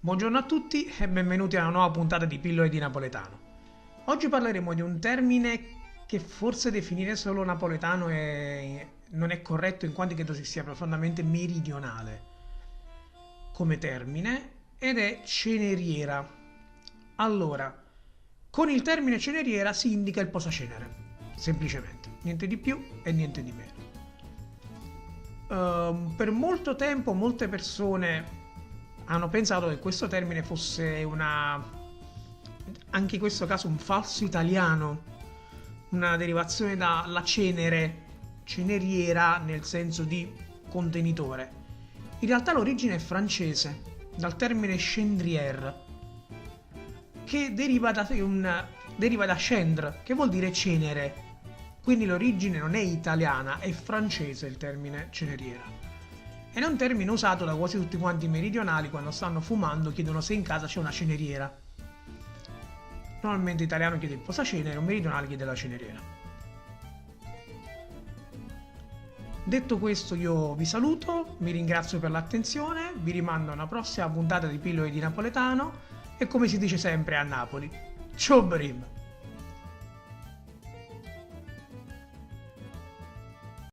Buongiorno a tutti e benvenuti a una nuova puntata di Pillole di Napoletano. Oggi parleremo di un termine che forse definire solo napoletano non è corretto in quanto credo si sia profondamente meridionale come termine ed è ceneriera. Allora, con il termine ceneriera si indica il posacenere, semplicemente, niente di più e niente di meno. Per molto tempo molte persone hanno pensato che questo termine fosse anche in questo caso un falso italiano, una derivazione dalla cenere, ceneriera nel senso di contenitore. In realtà l'origine è francese, dal termine cendrière, che deriva da cendre, che vuol dire cenere. Quindi l'origine non è italiana, è francese il termine ceneriera. Ed è un termine usato da quasi tutti quanti i meridionali quando stanno fumando, chiedono se in casa c'è una ceneriera. Normalmente l'italiano chiede il posacenere, un meridionale chiede la ceneriera. Detto questo io vi saluto, vi ringrazio per l'attenzione, vi rimando a una prossima puntata di Pillole di Napoletano e come si dice sempre a Napoli, ciao Brim!